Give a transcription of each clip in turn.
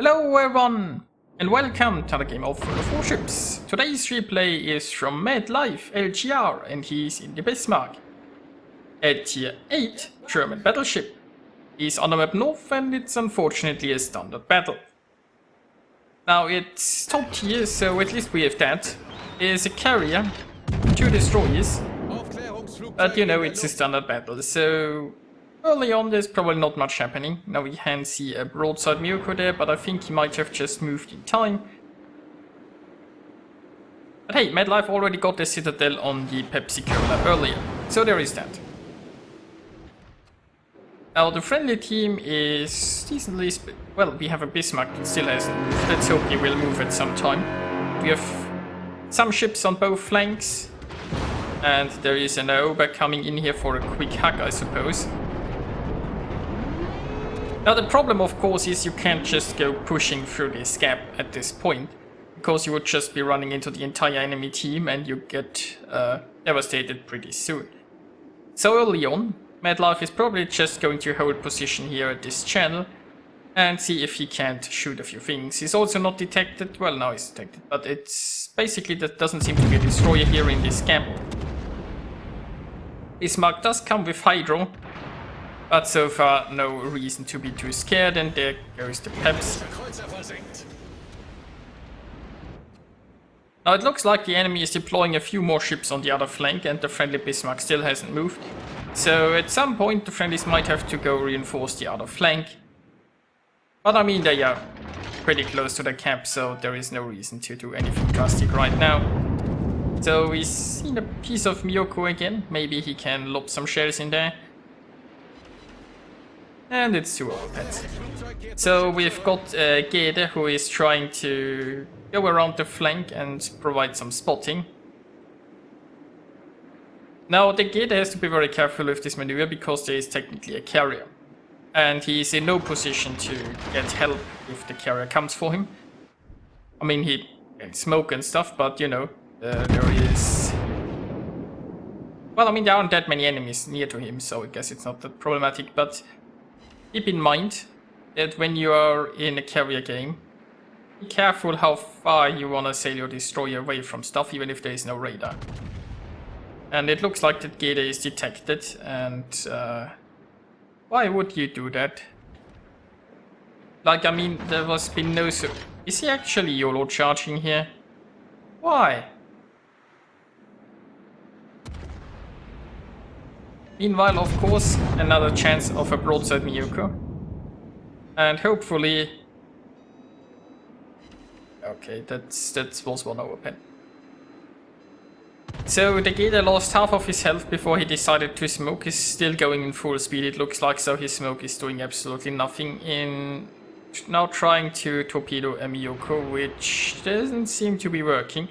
Hello everyone, and welcome to the game of Warships. Today's replay is from MadLifeLGR, and he's in the Bismarck. At tier 8 German battleship. He's on the map north, and it's unfortunately a standard battle. Now it's top tier, so at least we have that. There's a carrier, 2 destroyers, but you know it's a standard battle, so early on there's probably not much happening. Now we can see a broadside Miyoko there, but I think he might have just moved in time. But hey, MadLife already got the Citadel on the Pepsi Cola earlier, so there is that. Now the friendly team is decently well, we have a Bismarck that still hasn't moved. Let's hope he will move at some time. We have some ships on both flanks, and there is an Aoba coming in here for a quick hug, I suppose. Now the problem of course is you can't just go pushing through this gap at this point, because you would just be running into the entire enemy team and you get devastated pretty soon. So early on, MadLife is probably just going to hold position here at this channel and see if he can't shoot a few things. He's also not detected, well now he's detected, but it's basically that doesn't seem to be a destroyer here in this camp. Bismarck does come with Hydro, but so far no reason to be too scared, and there goes the Peps. Now it looks like the enemy is deploying a few more ships on the other flank, and the friendly Bismarck still hasn't moved. So at some point the friendlies might have to go reinforce the other flank. But I mean they are pretty close to the camp, so there is no reason to do anything drastic right now. So we've seen a piece of Miyoko again, maybe he can lob some shells in there. And it's 2 overpets. So we've got Gede, who is trying to go around the flank and provide some spotting. Now the Gede has to be very careful with this maneuver because there is technically a carrier. And he is in no position to get help if the carrier comes for him. I mean, he can smoke and stuff, but you know, there is... Well, I mean, there aren't that many enemies near to him, so I guess it's not that problematic, but keep in mind that when you are in a carrier game, be careful how far you want to sail your destroyer away from stuff, even if there is no radar. And it looks like that Gede is detected, and why would you do that? Like, I mean, there has been no... Is he actually YOLO charging here? Why? Meanwhile, of course, another chance of a broadside Miyoko. And hopefully... Okay, that was one overpen. So the Gede lost half of his health before he decided to smoke. He's still going in full speed, it looks like, so his smoke is doing absolutely nothing in now trying to torpedo a Miyoko, which doesn't seem to be working.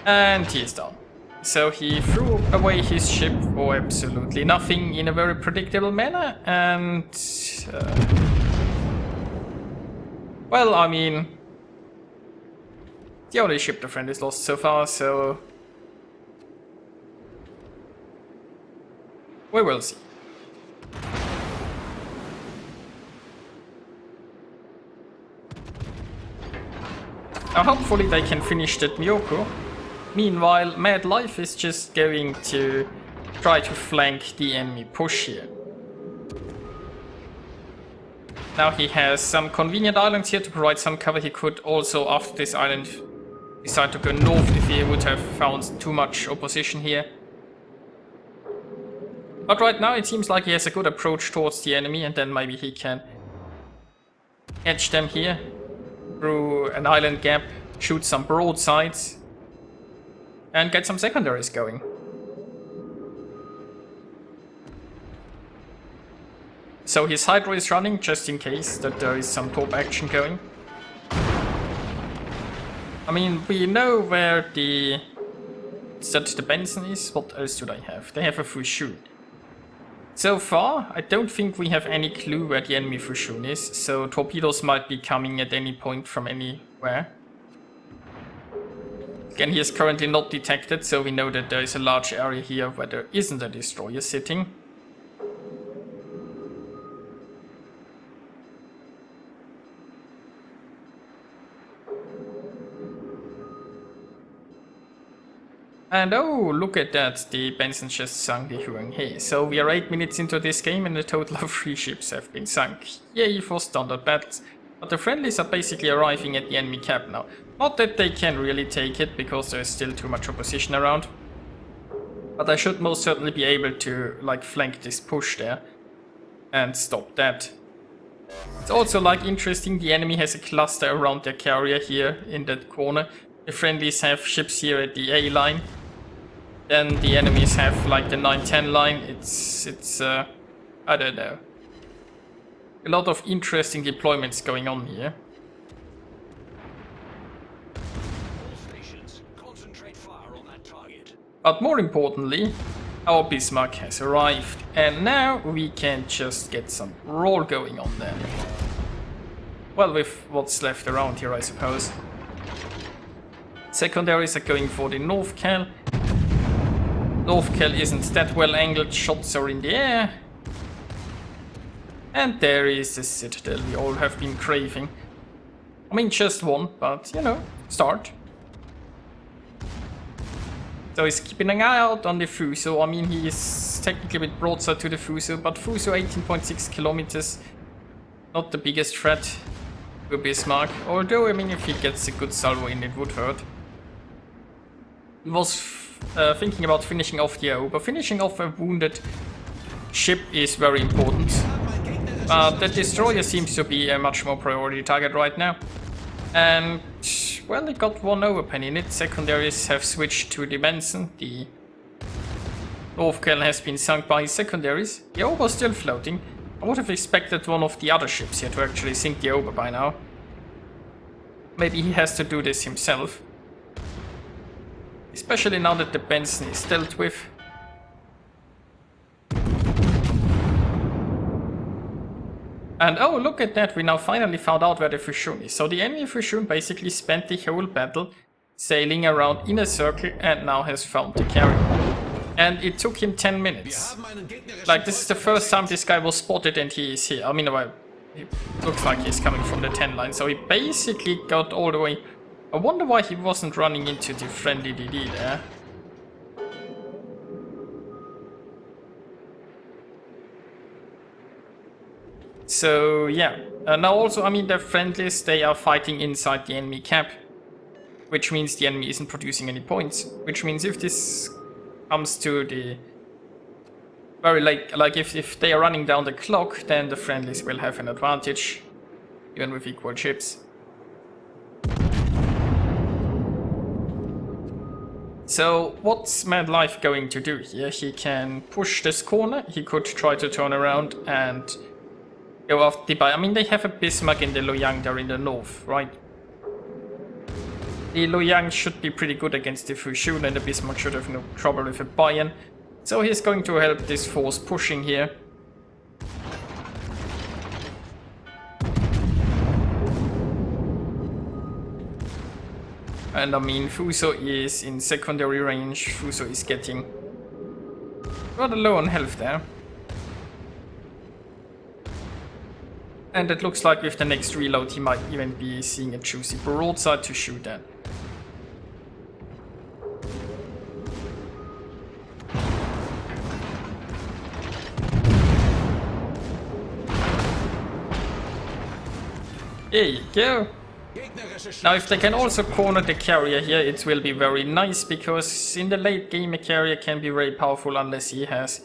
And he is down. So he threw away his ship for absolutely nothing in a very predictable manner, and... well, I mean... the only ship the friend is lost so far, so... we will see. Now hopefully they can finish that Miyoko. Meanwhile, MadLife is just going to try to flank the enemy push here. Now he has some convenient islands here to provide some cover. He could also, after this island, decide to go north if he would have found too much opposition here. But right now it seems like he has a good approach towards the enemy, and then maybe he can catch them here through an island gap, shoot some broadsides, and get some secondaries going. So his Hydro is running just in case that there is some top action going. I mean, we know where the Benson is. What else do they have? They have a Fushun. So far, I don't think we have any clue where the enemy Fushun is, so torpedoes might be coming at any point from anywhere. Again, he is currently not detected, so we know that there is a large area here where there isn't a destroyer sitting. And oh, look at that, the Benson just sunk the Huang He. So we are 8 minutes into this game and a total of 3 ships have been sunk. Yay for standard battles. But the friendlies are basically arriving at the enemy cap now. Not that they can really take it, because there is still too much opposition around. But I should most certainly be able to, like, flank this push there and stop that. It's also, like, interesting, the enemy has a cluster around their carrier here in that corner. The friendlies have ships here at the A line. Then the enemies have, like, the 9-10 line. It's I don't know. A lot of interesting deployments going on here. But more importantly, our Bismarck has arrived, and now we can just get some roll going on then. Well, with what's left around here, I suppose. Secondaries are going for the North Cal. North Cal isn't that well angled, shots are in the air. And there is the Citadel we all have been craving. I mean, just one, but, you know, start. So he's keeping an eye out on the Fuso. I mean, he is technically a bit broadside to the Fuso, but Fuso 18.6 kilometers, not the biggest threat to Bismarck. Although, I mean, if he gets a good salvo in, it would hurt. He was thinking about finishing off the AO, but finishing off a wounded ship is very important. The destroyer seems to be a much more priority target right now. And, well, it got one overpen in it. Secondaries have switched to the Benson. The North Cal has been sunk by his secondaries. The Ober is still floating. I would have expected one of the other ships here to actually sink the Ober by now. Maybe he has to do this himself. Especially now that the Benson is dealt with. And oh, look at that, we now finally found out where the Fushun is. So the enemy Fushun basically spent the whole battle sailing around in a circle and now has found the carrier. And it took him 10 minutes. Like, this is the first time this guy was spotted and he is here. I mean, well, it looks like he's coming from the 10 line. So he basically got all the way. I wonder why he wasn't running into the friendly DD there. So yeah, now also, I mean, the friendlies, they are fighting inside the enemy cap, which means the enemy isn't producing any points, which means if this comes to the very late, like if they are running down the clock, then the friendlies will have an advantage, even with equal ships. So what's MadLife going to do here? He can push this corner, he could try to turn around and go after the I mean, they have a Bismarck in the Luoyang there in the north, right? The Luoyang should be pretty good against the Fushun, and the Bismarck should have no trouble with a Bayern. So he's going to help this force pushing here. And I mean, Fuso is in secondary range. Fuso is getting rather low on health there. And it looks like with the next reload he might even be seeing a juicy broadside to shoot at. There you go. Now if they can also corner the carrier here, it will be very nice, because in the late game a carrier can be very powerful unless he has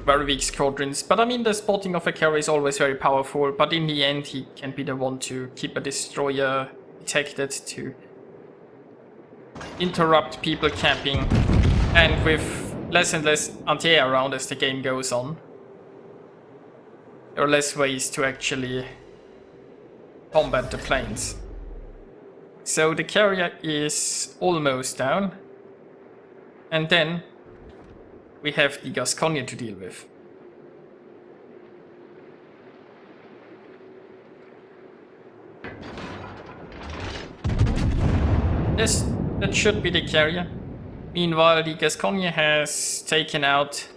very weak squadrons. But I mean, the spotting of a carrier is always very powerful, but in the end he can be the one to keep a destroyer detected, to interrupt people camping, and with less and less anti-air around as the game goes on, there are less ways to actually combat the planes. So the carrier is almost down, and then we have the Gascogne to deal with. Yes, that should be the carrier. Meanwhile, the Gascogne has taken out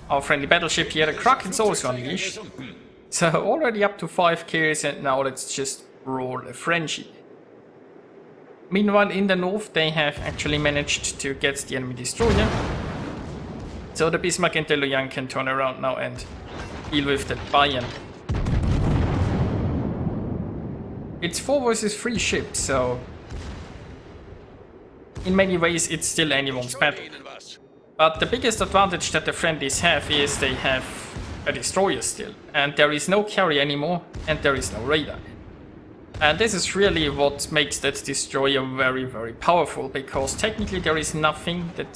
our friendly battleship here. The Kraken's also unleashed. So already up to 5 kills, and now let's just roll a Frenchie. Meanwhile, in the north, they have actually managed to get the enemy destroyer. So the Bismarck and the Luoyang can turn around now and deal with that Bayern. It's 4 versus 3 ships, so in many ways it's still anyone's battle. But the biggest advantage that the friendlies have is they have a destroyer still, and there is no carrier anymore, and there is no radar. And this is really what makes that destroyer very, very powerful, because technically there is nothing that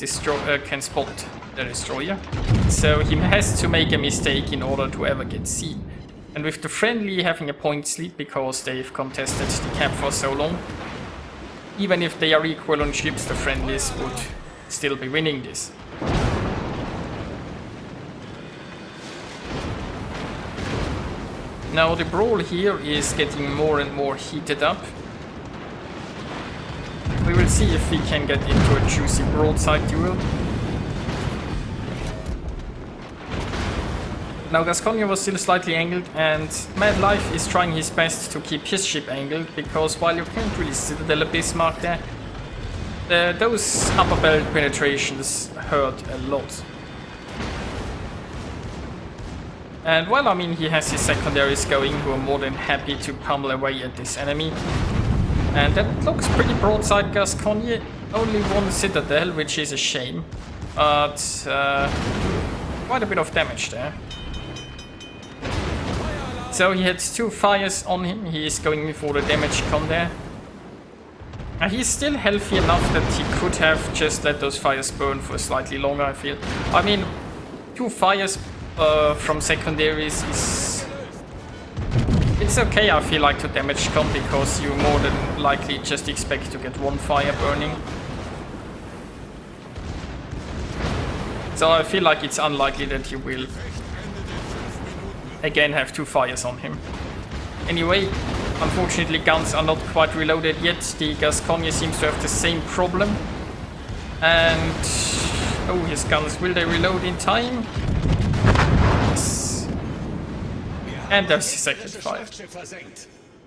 can spot the destroyer. So he has to make a mistake in order to ever get seen. And with the friendly having a points lead because they've contested the cap for so long, even if they are equal on ships, the friendlies would still be winning this. Now the brawl here is getting more and more heated up. We will see if we can get into a juicy broadside duel. Now Gascogne was still slightly angled, and MadLife is trying his best to keep his ship angled, because while you can't really Citadel a Bismarck there, those upper belt penetrations hurt a lot. And well, I mean, he has his secondaries going, who are more than happy to pummel away at this enemy. And that looks pretty broadside Gascogne. Only one Citadel, which is a shame. But quite a bit of damage there. So he had 2 fires on him. He is going for the damage con there. And he's still healthy enough that he could have just let those fires burn for slightly longer, I feel. I mean, 2 fires from secondaries is... It's okay, I feel like, to damage con, because you more than likely just expect to get 1 fire burning. So I feel like it's unlikely that you will again have 2 fires on him. Anyway, unfortunately guns are not quite reloaded yet. The Gascogne seems to have the same problem. And... oh, his guns, will they reload in time? Yes. And there's the second fire.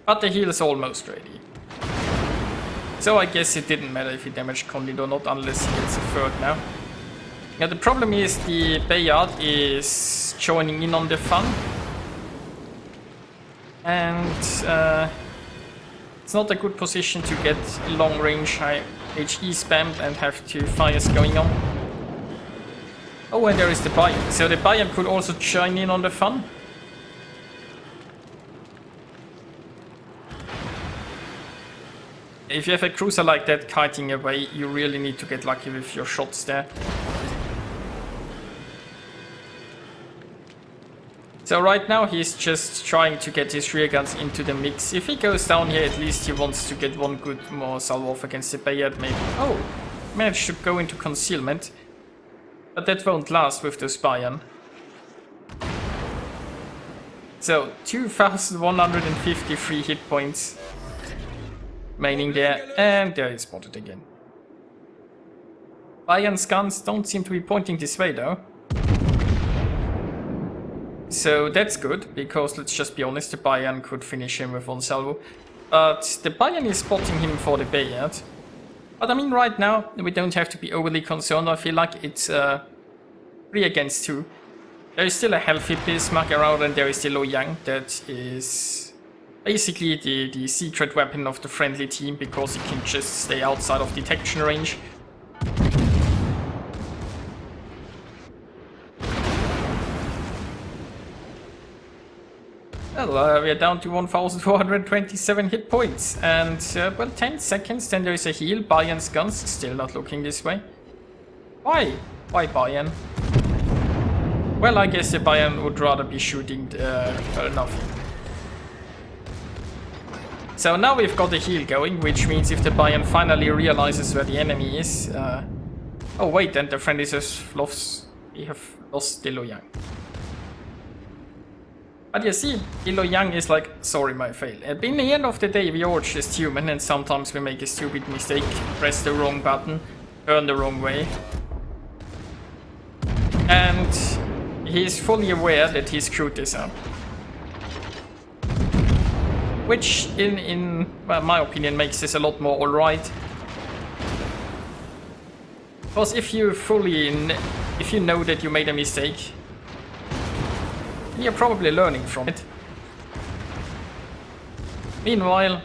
But the heal is almost ready. So I guess it didn't matter if he damaged Condit or not, unless he gets a third now. Now the problem is the Bayard is joining in on the fun. And it's not a good position to get long range HE spammed and have 2 fires going on. Oh, and there is the Bayern. So the Bayern could also join in on the fun. If you have a cruiser like that kiting away, you really need to get lucky with your shots there. So right now he's just trying to get his rear guns into the mix. If he goes down here, at least he wants to get 1 good more salvo off against the Bayard maybe. Oh, managed to go into concealment. But that won't last with those Bayern. So 2153 hit points remaining there, and there is spotted again. Bayern's guns don't seem to be pointing this way though. So that's good, because let's just be honest, the Bayern could finish him with 1 salvo. But the Bayern is spotting him for the Bayard. But I mean, right now, we don't have to be overly concerned. I feel like it's 3 against 2. There is still a healthy Bismarck around, and there is the Luoyang that is basically the secret weapon of the friendly team, because it can just stay outside of detection range. Well, we are down to 1427 hit points, and well, 10 seconds, then there is a heal. Bayern's guns still not looking this way. Why? Why Bayern? Well, I guess the Bayern would rather be shooting well, nothing. So now we've got the heal going, which means if the Bayern finally realizes where the enemy is... oh wait, and the friendlies have lost... we have lost the Luoyang. But you see, the Luoyang is like, sorry my fail. In the end of the day, we are just human, and sometimes we make a stupid mistake, press the wrong button, turn the wrong way. And he is fully aware that he screwed this up. which in well, my opinion makes this a lot more alright. Because if you know that you made a mistake, you're probably learning from it. Meanwhile,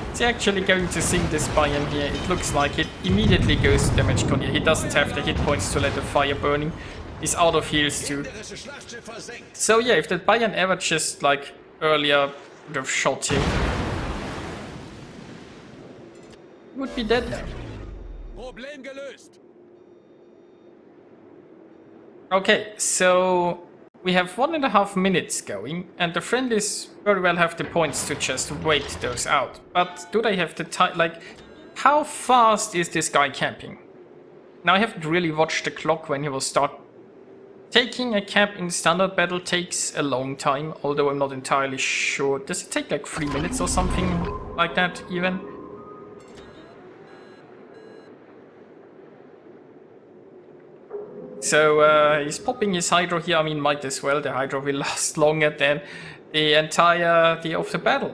it's actually going to sink this Bayern here. It looks like it immediately goes to damage con here. He doesn't have the hit points to let the fire burning. He's out of heals too. So yeah, if that Bayern ever just like earlier would have shot him, he would be dead now. Okay, so we have 1.5 minutes going, and the friendlies very well have the points to just wait those out. But do they have the time? Like, how fast is this guy camping? Now, I haven't really watched the clock when he will start. Taking a camp in standard battle takes a long time, although I'm not entirely sure. Does it take like 3 minutes or something like that even? So he's popping his Hydro here. I mean, might as well. The Hydro will last longer than the entire day of the battle.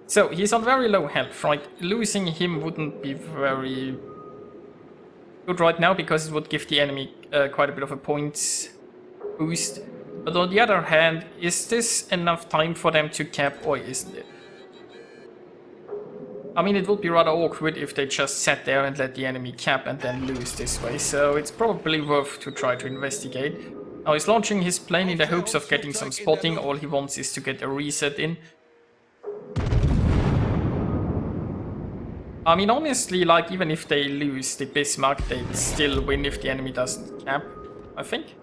So he's on very low health, right? Losing him wouldn't be very good right now because it would give the enemy quite a bit of a points boost. But on the other hand, is this enough time for them to cap or isn't it? I mean, it would be rather awkward if they just sat there and let the enemy cap and then lose this way, so it's probably worth to try to investigate. Now he's launching his plane in the hopes of getting some spotting. All he wants is to get a reset in. I mean, honestly, like, even if they lose the Bismarck, they'd still win if the enemy doesn't cap, I think.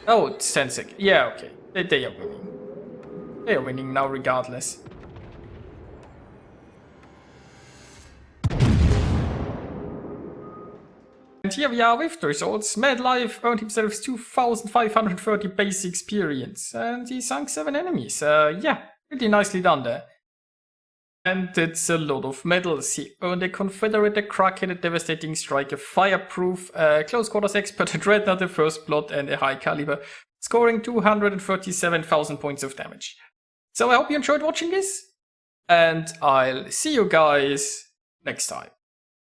Oh, it's 10 seconds. Yeah, okay. They are winning. They are winning now regardless. And here we are with the results. MadLife earned himself 2,530 base experience, and he sunk 7 enemies. Yeah, pretty nicely done there. And it's a lot of medals. He earned a Confederate, a Kraken, a Devastating Strike, a Fireproof, a Close Quarters Expert, a Dreadnought, a First Blood, and a High Caliber, scoring 237,000 points of damage. So I hope you enjoyed watching this, and I'll see you guys next time.